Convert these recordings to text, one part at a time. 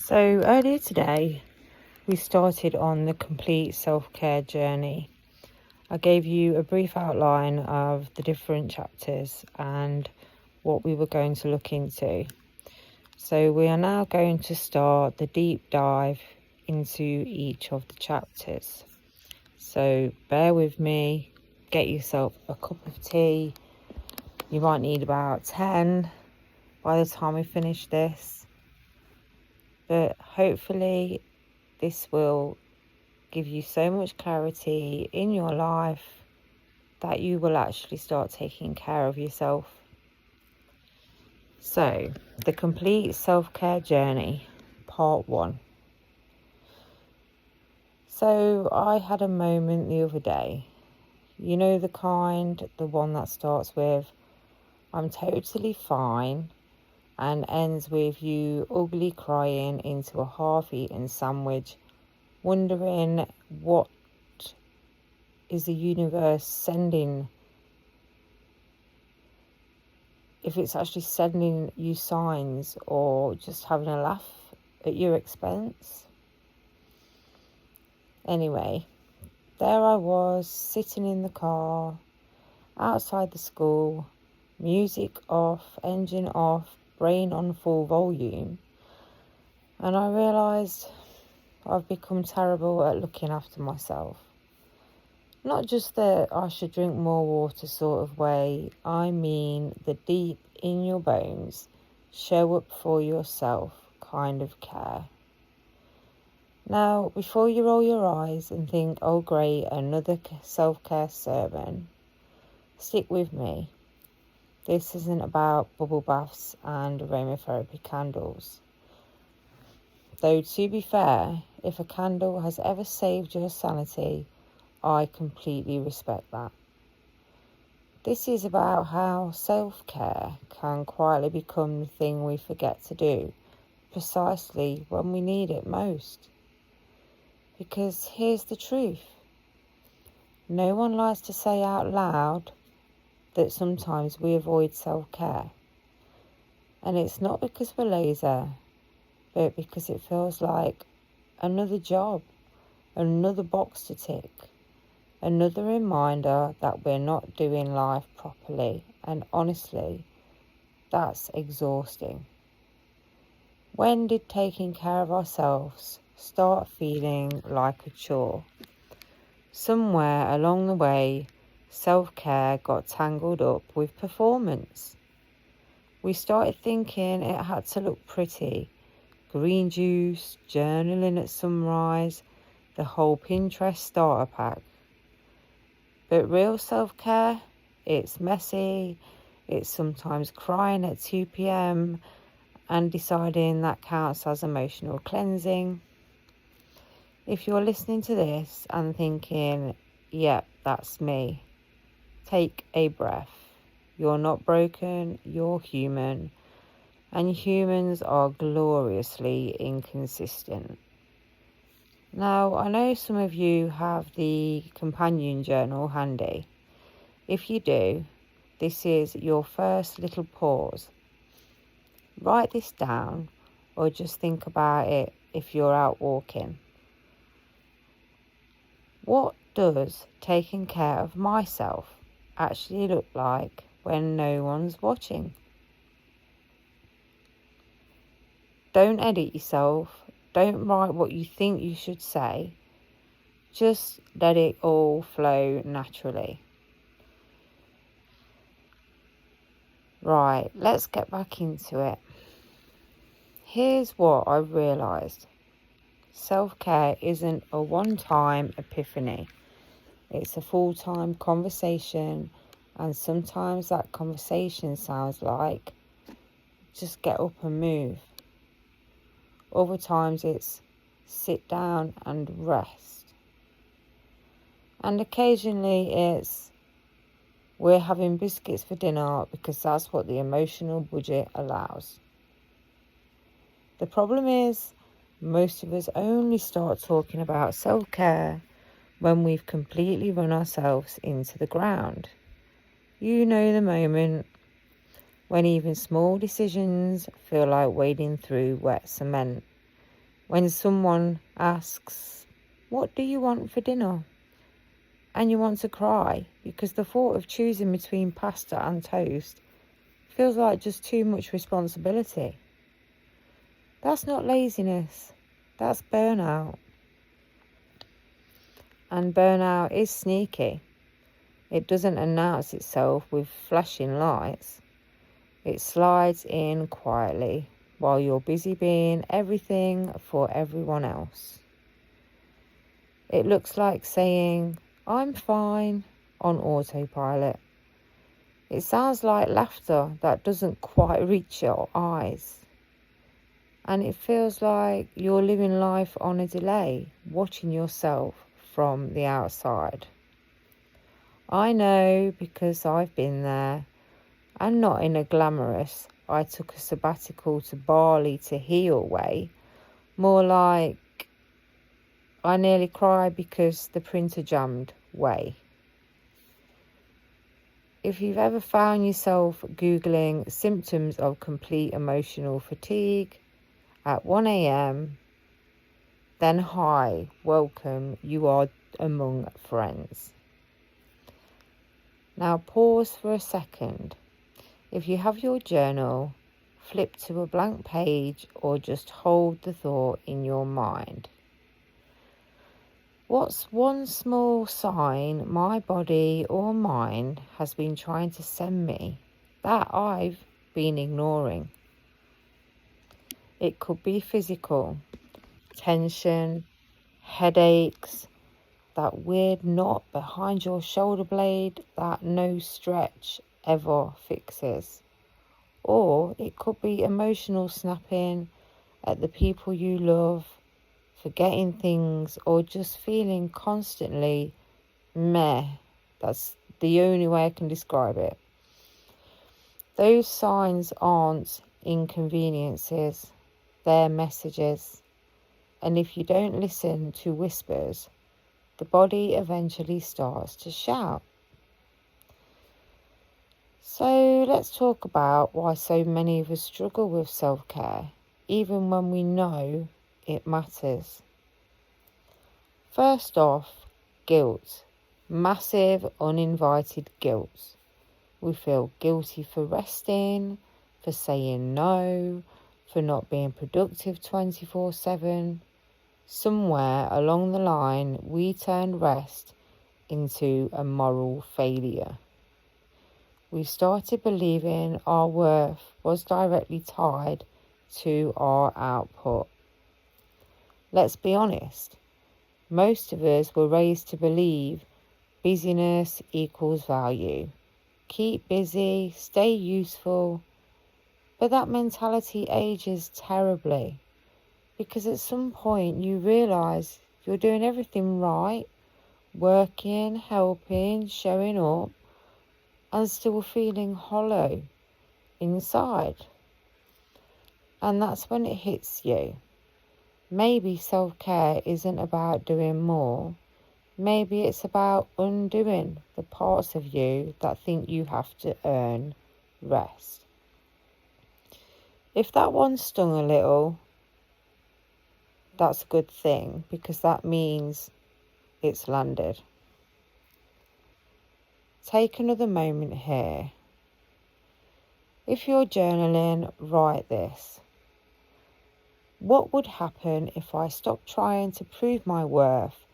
So earlier today, we started on the complete self-care journey. I gave you a brief outline of the different chapters and what we were going to look into. So we are now going to start the deep dive into each of the chapters. So bear with me, get yourself a cup of tea. You might need about 10 by the time we finish this. But hopefully this will give you so much clarity in your life that you will actually start taking care of yourself. So, the complete self-care journey, part 1. So, I had a moment the other day. You know the one that starts with, I'm totally fine, and ends with you ugly crying into a half-eaten sandwich, wondering what is the universe sending, if it's actually sending you signs or just having a laugh at your expense. Anyway, there I was sitting in the car outside the school, music off, engine off, brain on full volume, and I realised I've become terrible at looking after myself. Not just that I should drink more water sort of way, I mean the deep in your bones, show up for yourself kind of care. Now, before you roll your eyes and think, oh great, another self-care sermon, stick with me. This isn't about bubble baths and aromatherapy candles. Though to be fair, if a candle has ever saved your sanity, I completely respect that. This is about how self-care can quietly become the thing we forget to do, precisely when we need it most. Because here's the truth. No one likes to say out loud that sometimes we avoid self-care. And it's not because we're lazy, but because it feels like another job, another box to tick. Another reminder that we're not doing life properly, and honestly, that's exhausting. When did taking care of ourselves start feeling like a chore? Somewhere along the way, self-care got tangled up with performance. We started thinking it had to look pretty. Green juice, journaling at sunrise, the whole Pinterest starter pack. But real self-care, it's messy, it's sometimes crying at 2 p.m. and deciding that counts as emotional cleansing. If you're listening to this and thinking, yep, that's me, take a breath. You're not broken, you're human, and humans are gloriously inconsistent. Now, I know some of you have the companion journal handy. If you do, this is your first little pause. Write this down or just think about it if you're out walking. What does taking care of myself actually look like when no one's watching? Don't edit yourself. Don't write what you think you should say. Just let it all flow naturally. Right, let's get back into it. Here's what I've realised. Self-care isn't a one-time epiphany. It's a full-time conversation, and sometimes that conversation sounds like, just get up and move. Other times it's sit down and rest. And occasionally it's we're having biscuits for dinner because that's what the emotional budget allows. The problem is most of us only start talking about self-care when we've completely run ourselves into the ground. You know the moment when even small decisions feel like wading through wet cement. When someone asks, "What do you want for dinner?" and you want to cry because the thought of choosing between pasta and toast feels like just too much responsibility. That's not laziness, that's burnout. And burnout is sneaky. It doesn't announce itself with flashing lights. It slides in quietly while you're busy being everything for everyone else. It looks like saying, "I'm fine," on autopilot. It sounds like laughter that doesn't quite reach your eyes. And it feels like you're living life on a delay, watching yourself from the outside. I know because I've been there, and not in a glamorous, "I took a sabbatical to Bali to heal" way. More like, "I nearly cried because the printer jammed" way. If you've ever found yourself Googling symptoms of complete emotional fatigue at 1 a.m, then hi, welcome, you are among friends. Now pause for a second. If you have your journal, flip to a blank page or just hold the thought in your mind. What's one small sign my body or mind has been trying to send me that I've been ignoring? It could be physical, tension, headaches, that weird knot behind your shoulder blade that no stretch ever fixes. Or it could be emotional snapping at the people you love, forgetting things, or just feeling constantly meh. That's the only way I can describe it. Those signs aren't inconveniences, they're messages. And if you don't listen to whispers, the body eventually starts to shout. So let's talk about why so many of us struggle with self-care, even when we know it matters. First off, guilt. Massive uninvited guilt. We feel guilty for resting, for saying no, for not being productive 24/7. Somewhere along the line, we turned rest into a moral failure. We started believing our worth was directly tied to our output. Let's be honest, most of us were raised to believe busyness equals value. Keep busy, stay useful. But that mentality ages terribly, because at some point you realise you're doing everything right, working, helping, showing up, and still feeling hollow inside. And that's when it hits you. Maybe self-care isn't about doing more. Maybe it's about undoing the parts of you that think you have to earn rest. If that one stung a little, that's a good thing, because that means it's landed. Take another moment here. If you're journaling, write this. What would happen if I stopped trying to prove my worth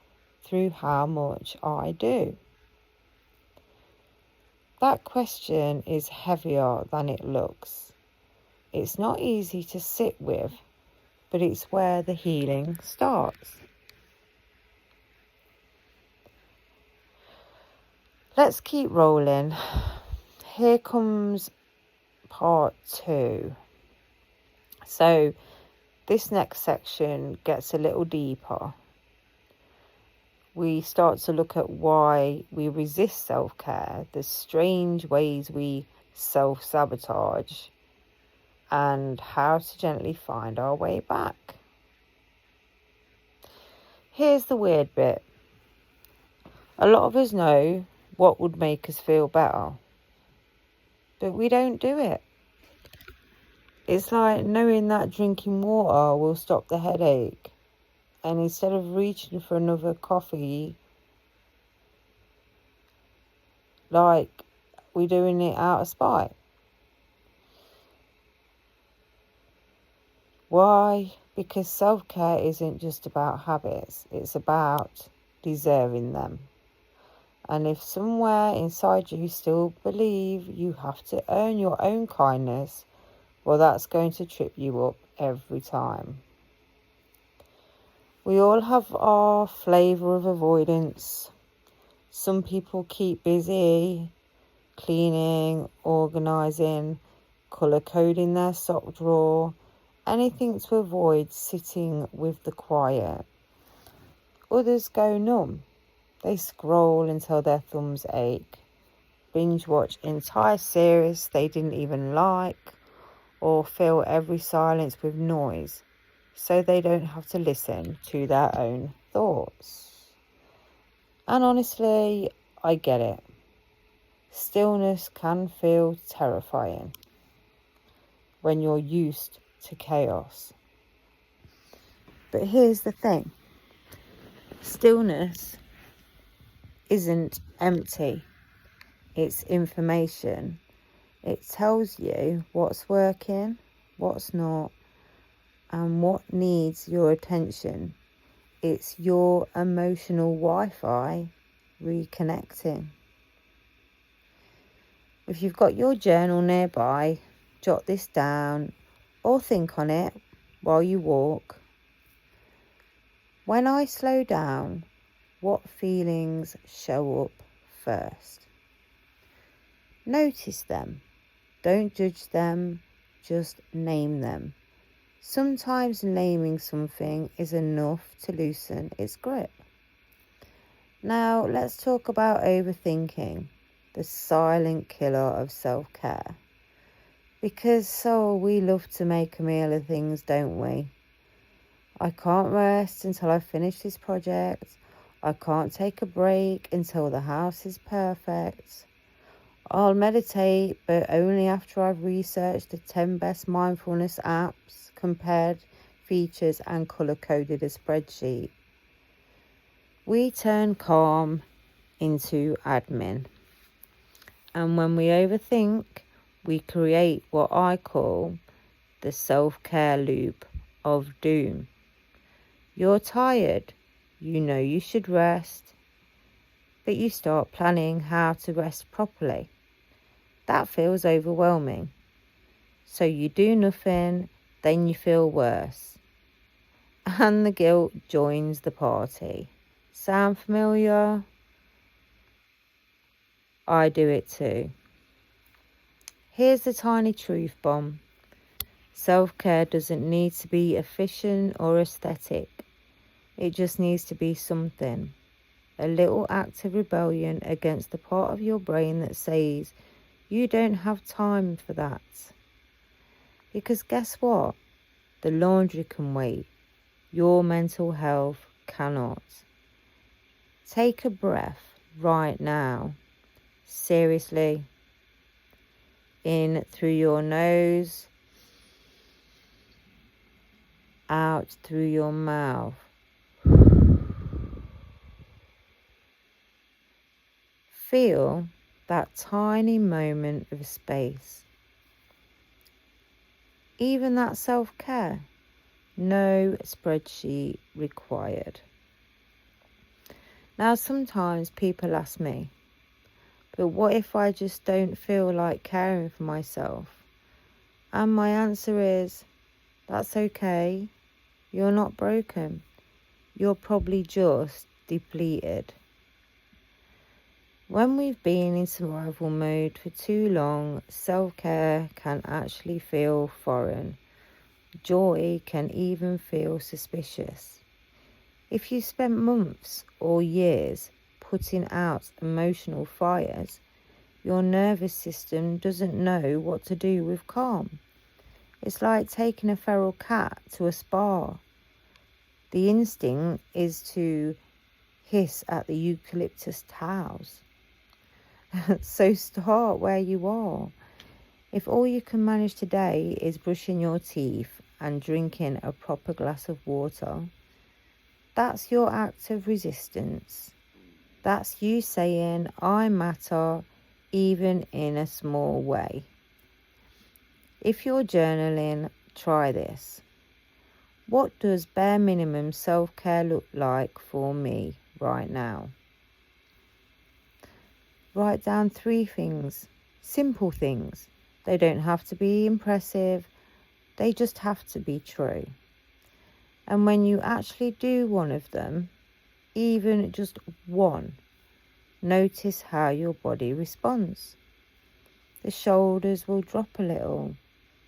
through how much I do? That question is heavier than it looks. It's not easy to sit with, but it's where the healing starts. Let's keep rolling. Here comes part 2. So this next section gets a little deeper. We start to look at why we resist self-care, the strange ways we self-sabotage, and how to gently find our way back. Here's the weird bit. A lot of us know what would make us feel better, but we don't do it. It's like knowing that drinking water will stop the headache, and instead of reaching for another coffee, like we're doing it out of spite. Why? Because self-care isn't just about habits, it's about deserving them. And if somewhere inside you still believe you have to earn your own kindness, well, that's going to trip you up every time. We all have our flavour of avoidance. Some people keep busy, cleaning, organising, colour coding their sock drawer, anything to avoid sitting with the quiet. Others go numb. They scroll until their thumbs ache, binge watch entire series they didn't even like, or fill every silence with noise so they don't have to listen to their own thoughts. And honestly, I get it. Stillness can feel terrifying when you're used to chaos. But here's the thing. Stillness isn't empty. It's information. It tells you what's working, what's not, and what needs your attention. It's your emotional Wi-Fi reconnecting. If you've got your journal nearby, jot this down or think on it while you walk. When I slow down, what feelings show up first? Notice them. Don't judge them, just name them. Sometimes naming something is enough to loosen its grip. Now let's talk about overthinking, the silent killer of self-care. Because we love to make a meal of things, don't we? I can't rest until I finish this project. I can't take a break until the house is perfect. I'll meditate, but only after I've researched the 10 best mindfulness apps, compared features and colour-coded a spreadsheet. We turn calm into admin. And when we overthink, we create what I call the self-care loop of doom. You're tired, you know you should rest, but you start planning how to rest properly. That feels overwhelming. So you do nothing, then you feel worse. And the guilt joins the party. Sound familiar? I do it too. Here's the tiny truth bomb. Self-care doesn't need to be efficient or aesthetic. It just needs to be something. A little act of rebellion against the part of your brain that says you don't have time for that. Because guess what? The laundry can wait. Your mental health cannot. Take a breath right now. Seriously. In through your nose, out through your mouth. Feel that tiny moment of space. Even that self-care. No spreadsheet required. Now, sometimes people ask me, but what if I just don't feel like caring for myself? And my answer is, that's okay. You're not broken. You're probably just depleted. When we've been in survival mode for too long, self-care can actually feel foreign. Joy can even feel suspicious. If you spent months or years putting out emotional fires, your nervous system doesn't know what to do with calm. It's like taking a feral cat to a spa. The instinct is to hiss at the eucalyptus towels. So start where you are. If all you can manage today is brushing your teeth and drinking a proper glass of water, that's your act of resistance. That's you saying, I matter, even in a small way. If you're journaling, try this. What does bare minimum self-care look like for me right now? Write down 3 things, simple things. They don't have to be impressive, they just have to be true. And when you actually do one of them, even just one, notice how your body responds. The shoulders will drop a little,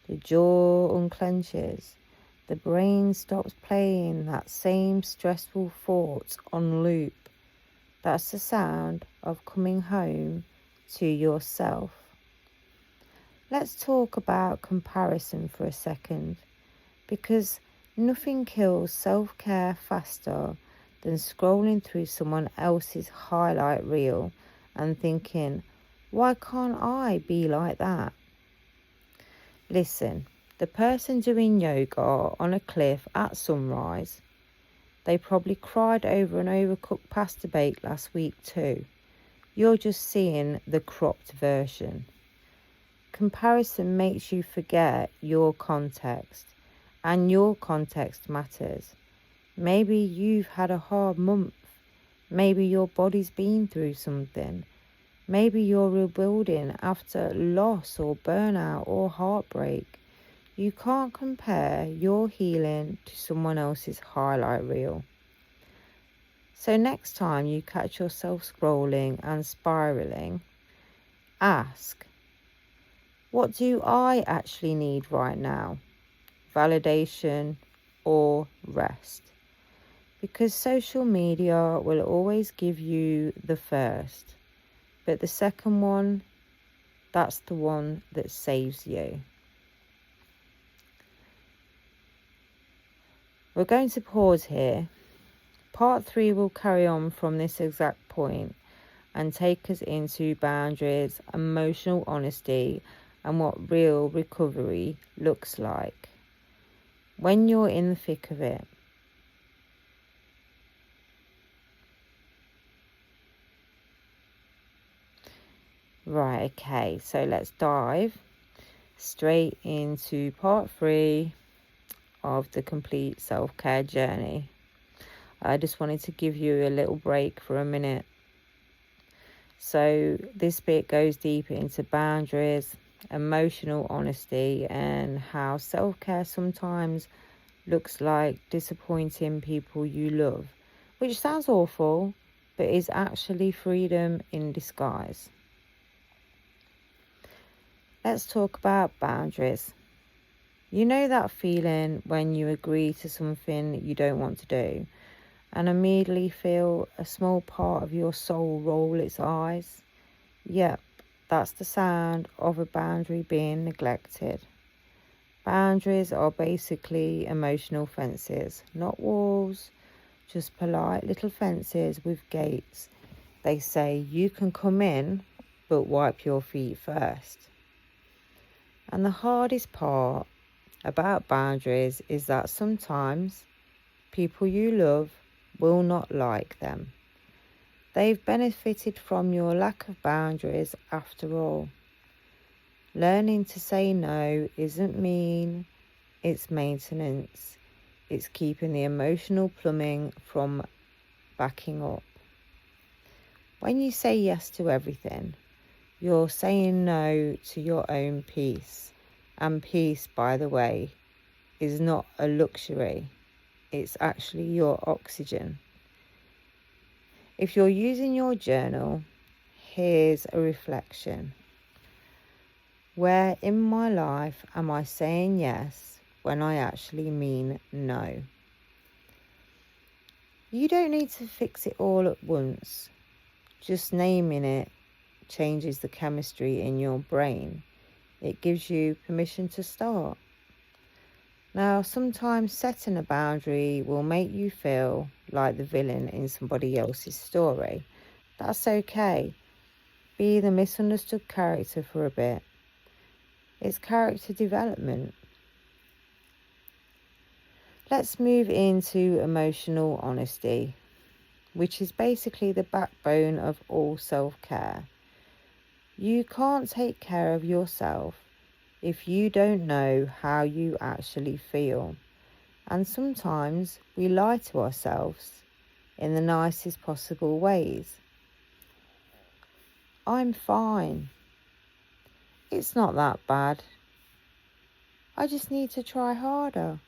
the jaw unclenches, the brain stops playing that same stressful thoughts on loop. That's the sound of coming home to yourself. Let's talk about comparison for a second, because nothing kills self-care faster than scrolling through someone else's highlight reel and thinking, why can't I be like that? Listen, the person doing yoga on a cliff at sunrise, they probably cried over an overcooked pasta bake last week too. You're just seeing the cropped version. Comparison makes you forget your context, and your context matters. Maybe you've had a hard month. Maybe your body's been through something. Maybe you're rebuilding after loss or burnout or heartbreak. You can't compare your healing to someone else's highlight reel. So next time you catch yourself scrolling and spiraling, ask, what do I actually need right now? Validation or rest? Because social media will always give you the first, but the second one, that's the one that saves you. We're going to pause here. Part 3 will carry on from this exact point and take us into boundaries, emotional honesty, and what real recovery looks like when you're in the thick of it. Right, okay, so let's dive straight into part 3 of the complete self-care journey. I just wanted to give you a little break for a minute. So this bit goes deeper into boundaries, emotional honesty, and how self-care sometimes looks like disappointing people you love, which sounds awful, but is actually freedom in disguise. Let's talk about boundaries. You know that feeling when you agree to something you don't want to do and immediately feel a small part of your soul roll its eyes? Yep, that's the sound of a boundary being neglected. Boundaries are basically emotional fences, not walls, just polite little fences with gates. They say you can come in, but wipe your feet first. And the hardest part about boundaries is that sometimes people you love will not like them. They've benefited from your lack of boundaries after all. Learning to say no isn't mean, it's maintenance. It's keeping the emotional plumbing from backing up. When you say yes to everything, you're saying no to your own peace. And peace, by the way, is not a luxury. It's actually your oxygen. If you're using your journal, here's a reflection. Where in my life am I saying yes when I actually mean no? You don't need to fix it all at once. Just naming it changes the chemistry in your brain. It gives you permission to start. Now, sometimes setting a boundary will make you feel like the villain in somebody else's story. That's okay. Be the misunderstood character for a bit. It's character development. Let's move into emotional honesty, which is basically the backbone of all self-care. You can't take care of yourself if you don't know how you actually feel. And sometimes we lie to ourselves in the nicest possible ways. I'm fine. It's not that bad. I just need to try harder.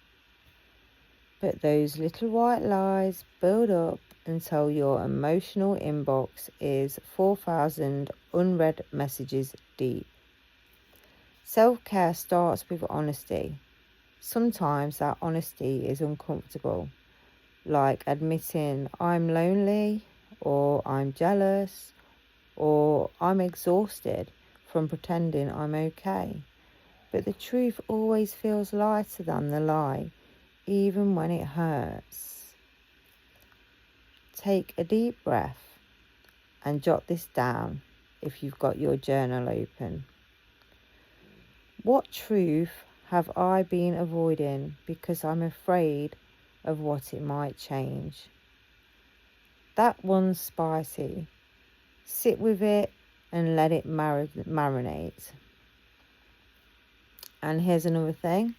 But those little white lies build up until your emotional inbox is 4,000 unread messages deep. Self-care starts with honesty. Sometimes that honesty is uncomfortable, like admitting I'm lonely, or I'm jealous, or I'm exhausted from pretending I'm okay. But the truth always feels lighter than the lie, even when it hurts. Take a deep breath and jot this down if you've got your journal open. What truth have I been avoiding because I'm afraid of what it might change? That one's spicy. Sit with it and let it marinate. And here's another thing.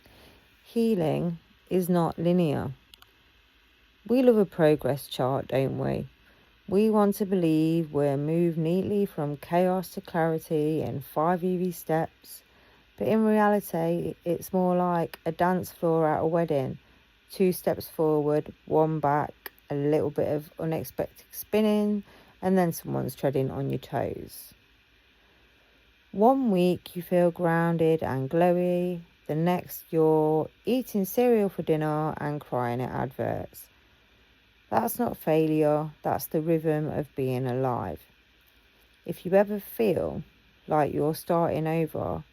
Healing is not linear. We love a progress chart, don't we? We want to believe we're moved neatly from chaos to clarity in 5 easy steps. But in reality, it's more like a dance floor at a wedding. 2 steps forward, 1 back, a little bit of unexpected spinning, and then someone's treading on your toes. 1 week you feel grounded and glowy. The next you're eating cereal for dinner and crying at adverts. That's not failure, that's the rhythm of being alive. If you ever feel like you're starting over,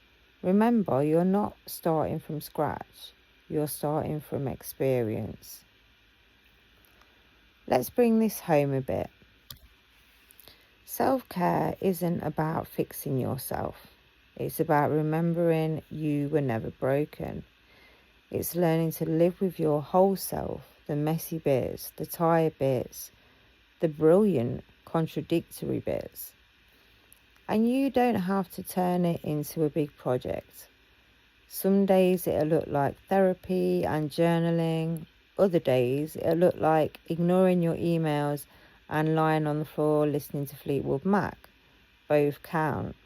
remember, you're not starting from scratch. You're starting from experience. Let's bring this home a bit. Self-care isn't about fixing yourself. It's about remembering you were never broken. It's learning to live with your whole self, the messy bits, the tired bits, the brilliant, contradictory bits. And you don't have to turn it into a big project. Some days it'll look like therapy and journaling. Other days it'll look like ignoring your emails and lying on the floor listening to Fleetwood Mac. Both count.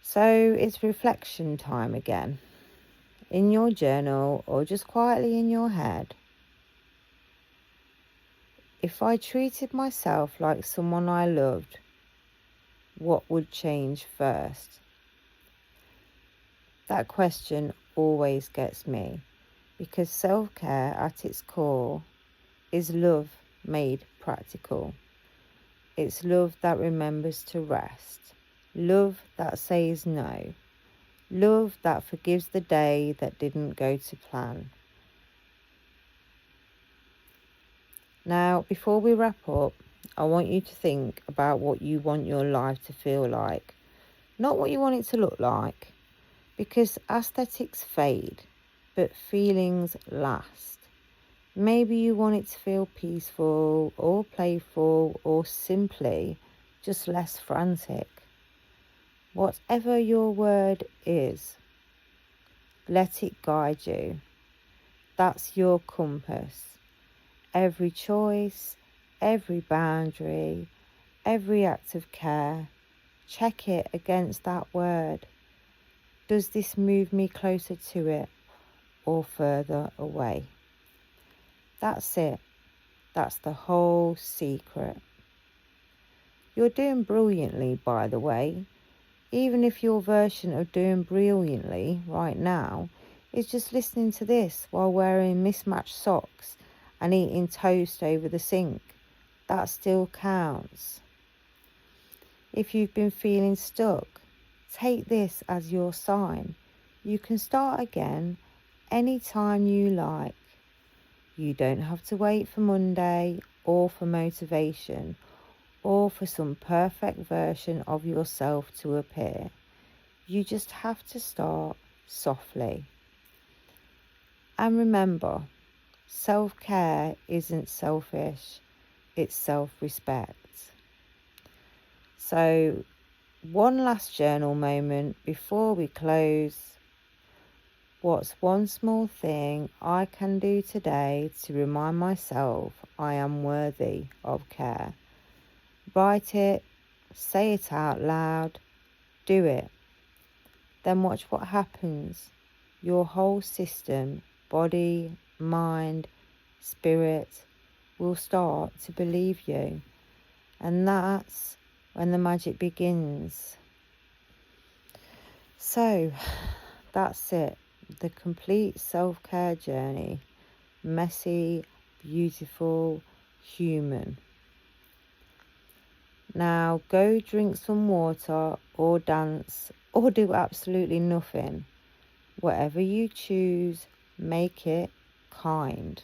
So it's reflection time again. In your journal or just quietly in your head. If I treated myself like someone I loved, what would change first? That question always gets me, because self-care at its core is love made practical. It's love that remembers to rest, love that says no, love that forgives the day that didn't go to plan. Now, before we wrap up, I want you to think about what you want your life to feel like, not what you want it to look like, because aesthetics fade, but feelings last. Maybe you want it to feel peaceful or playful or simply just less frantic. Whatever your word is, let it guide you. That's your compass. Every choice, every boundary, every act of care, check it against that word. Does this move me closer to it or further away? That's it. That's the whole secret. You're doing brilliantly, by the way. Even if your version of doing brilliantly right now is just listening to this while wearing mismatched socks and eating toast over the sink, that still counts. If you've been feeling stuck, take this as your sign. You can start again anytime you like. You don't have to wait for Monday or for motivation or for some perfect version of yourself to appear. You just have to start softly. And remember, self-care isn't selfish, it's self-respect. So, one last journal moment before we close. What's one small thing I can do today to remind myself I am worthy of care? Write it, say it out loud, do it. Then watch what happens. Your whole system, body, mind, spirit, will start to believe you. And that's when the magic begins. So, that's it. The complete self-care journey. Messy, beautiful, human. Now go drink some water or dance or do absolutely nothing. Whatever you choose, make it kind.